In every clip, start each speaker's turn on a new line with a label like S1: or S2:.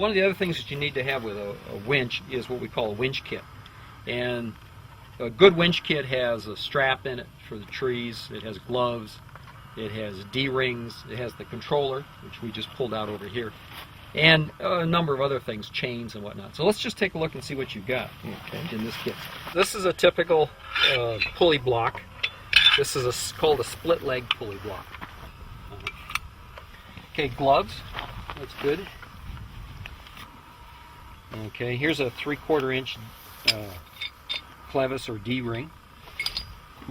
S1: one of the other things that you need to have with a winch is what we call a winch kit. And a good winch kit has a strap in it for the trees, it has gloves, it has D-rings, it has the controller, which we just pulled out over here, and a number of other things, chains and whatnot. So let's just take a look and see what you've got in this kit. This is a typical pulley block. This is called a split leg pulley block. Okay, gloves, that's good. Okay, here's a 3/4 inch clevis or D-ring.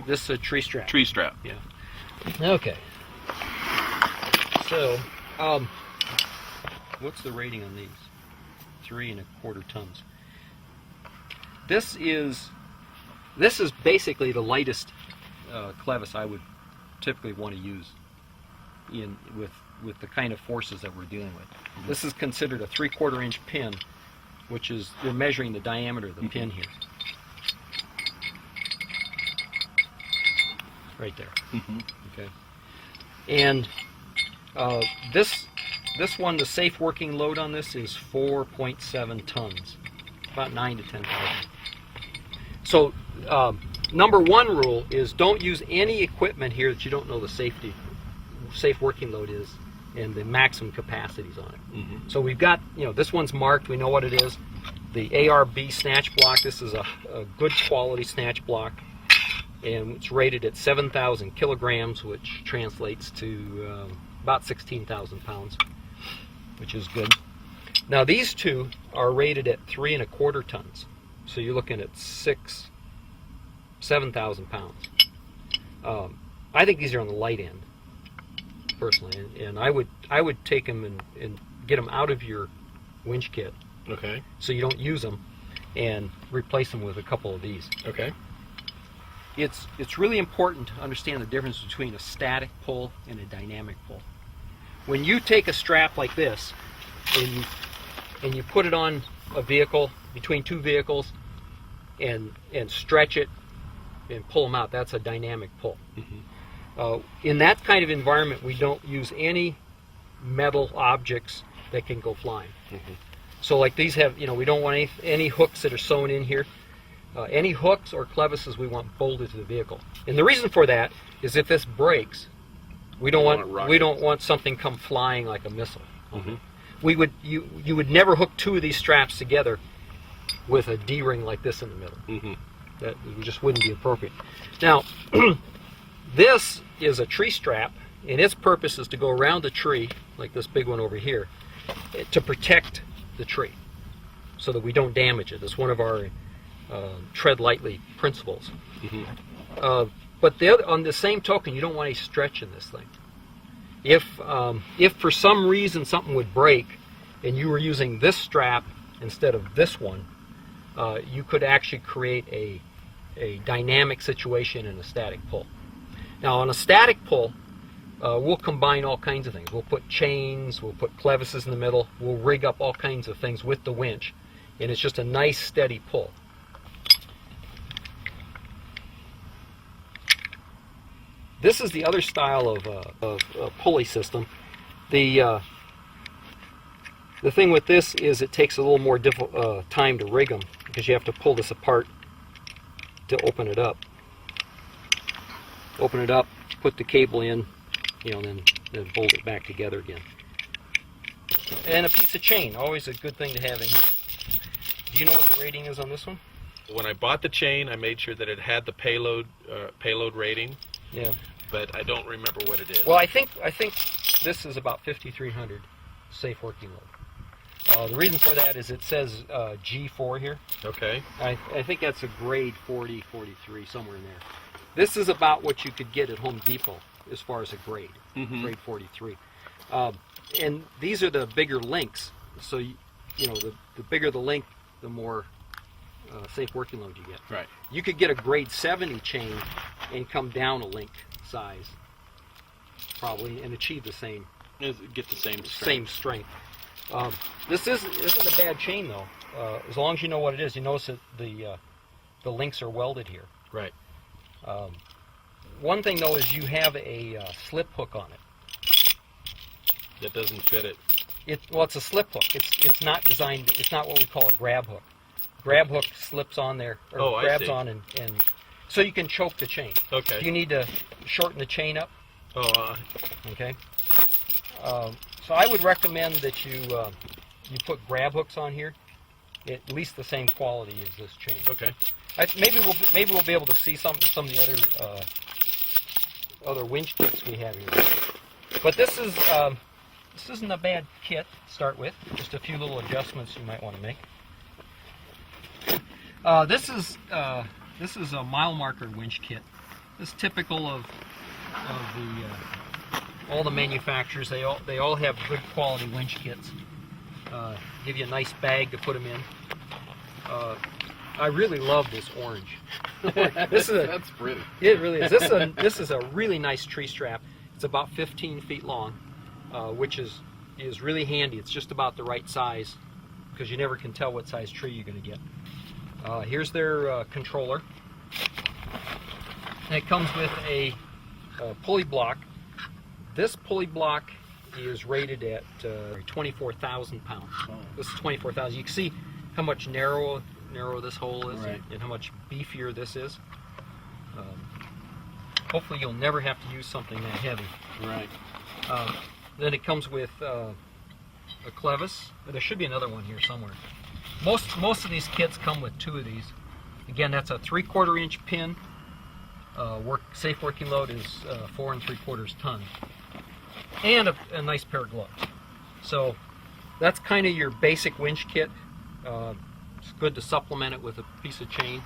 S1: This is a tree strap.
S2: Tree strap.
S1: Yeah. Okay. So, what's the rating on these? 3 1/4 tons. This is basically the lightest clevis I would typically want to use with the kind of forces that we're dealing with. Mm-hmm. This is considered a 3/4 inch pin, which is, we're measuring the diameter of the pin here. Right there. Mm-hmm. Okay. And this one, the safe working load on this is 4.7 tons, about 9 to 10,000. So number one rule is don't use any equipment here that you don't know the safe working load is and the maximum capacities on it. Mm-hmm. So we've got, this one's marked, we know what it is. The ARB snatch block, this is a good quality snatch block, and it's rated at 7,000 kilograms, which translates to about 16,000 pounds, which is good. Now these two are rated at 3 1/4 tons, so you're looking at 7,000 pounds. I think these are on the light end, personally, and I would take them and get them out of your winch kit.
S2: Okay. So
S1: you don't use them, and replace them with a couple of these.
S2: Okay.
S1: It's really important to understand the difference between a static pull and a dynamic pull. When you take a strap like this and you put it on a vehicle, between two vehicles, and stretch it and pull them out, that's a dynamic pull. Mm-hmm. In that kind of environment, we don't use any metal objects that can go flying. Mm-hmm. So like these have, we don't want any hooks that are sewn in here. Any hooks or clevises we want bolted to the vehicle. And the reason for that is if this breaks, we don't want something come flying like a missile. Mm-hmm. You would never hook two of these straps together with a D-ring like this in the middle. Mm-hmm. That just wouldn't be appropriate. Now, this is a tree strap, and its purpose is to go around the tree, like this big one over here, to protect the tree so that we don't damage it. It's one of our tread lightly principles. Mm-hmm. But on the same token, you don't want any stretch in this thing. If for some reason something would break and you were using this strap instead of this one, you could actually create a dynamic situation in a static pull. Now on a static pull, we'll combine all kinds of things. We'll put chains, we'll put clevises in the middle, we'll rig up all kinds of things with the winch, and it's just a nice steady pull. This is the other style of pulley system. The thing with this is it takes a little more time to rig them because you have to pull this apart to open it up. Open it up, put the cable in, then bolt it back together again. And a piece of chain, always a good thing to have in here. Do you know what the rating is on this one?
S2: When I bought the chain, I made sure that it had the payload rating.
S1: Yeah.
S2: But I don't remember what it is.
S1: Well, I think this is about 5,300 safe working load. The reason for that is it says G4 here.
S2: Okay.
S1: I think that's a grade 40, 43, somewhere in there. This is about what you could get at Home Depot as far as a grade, mm-hmm. grade 43. And these are the bigger links. So, the bigger the link, the more safe working load you get.
S2: Right.
S1: You could get a grade 70 chain and come down a link size, probably, and achieve the same.
S2: Get the same strength.
S1: Same strength. This isn't a bad chain though. As long as you know what it is, you notice that the links are welded here.
S2: Right.
S1: One thing though is you have a slip hook on it.
S2: That doesn't fit it.
S1: It's a slip hook. It's not designed. It's not what we call a grab hook. Grab hook slips on there, or
S2: Oh, I
S1: grabs
S2: see.
S1: on, and so you can choke the chain.
S2: Okay.
S1: Do you need to shorten the chain up?
S2: Oh,
S1: Okay. So I would recommend that you put grab hooks on here, at least the same quality as this chain.
S2: okay.
S1: Maybe we'll be able to see some of the other winch kits we have here. But this isn't a bad kit to start with. Just a few little adjustments you might want to make. This is a mile marker winch kit. This is typical of all the manufacturers. They all have good quality winch kits. Give you a nice bag to put them in. I really love this orange.
S3: That's pretty.
S1: It really is. This is a really nice tree strap. It's about 15 feet long, which is really handy. It's just about the right size because you never can tell what size tree you're going to get. Here's their controller. And it comes with a pulley block. This pulley block is rated at 24,000 pounds.
S3: Oh.
S1: This is 24,000. You can see how much narrow this hole is,
S3: Right.
S1: and how much beefier this is. Hopefully you'll never have to use something that heavy.
S3: Right.
S1: Then it comes with a clevis. There should be another one here somewhere. Most of these kits come with two of these. Again, that's a 3/4 inch pin. Safe working load is 4 3/4 tons, and a nice pair of gloves. So that's kind of your basic winch kit. It's good to supplement it with a piece of chain.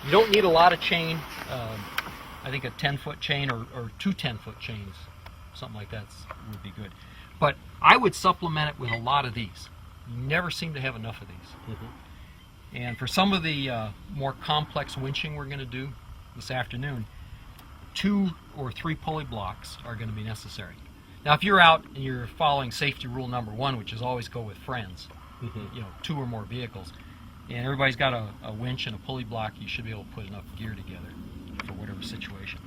S1: You don't need a lot of chain. I think a 10-foot chain or two 10-foot chains, something like that would be good. But I would supplement it with a lot of these. You never seem to have enough of these.
S3: Mm-hmm.
S1: And for some of the more complex winching we're going to do this afternoon, 2 or 3 pulley blocks are going to be necessary. Now, if you're out and you're following safety rule number 1, which is always go with friends,
S3: Mm-hmm.
S1: 2 or more vehicles, and everybody's got a winch and a pulley block, you should be able to put enough gear together for whatever situation.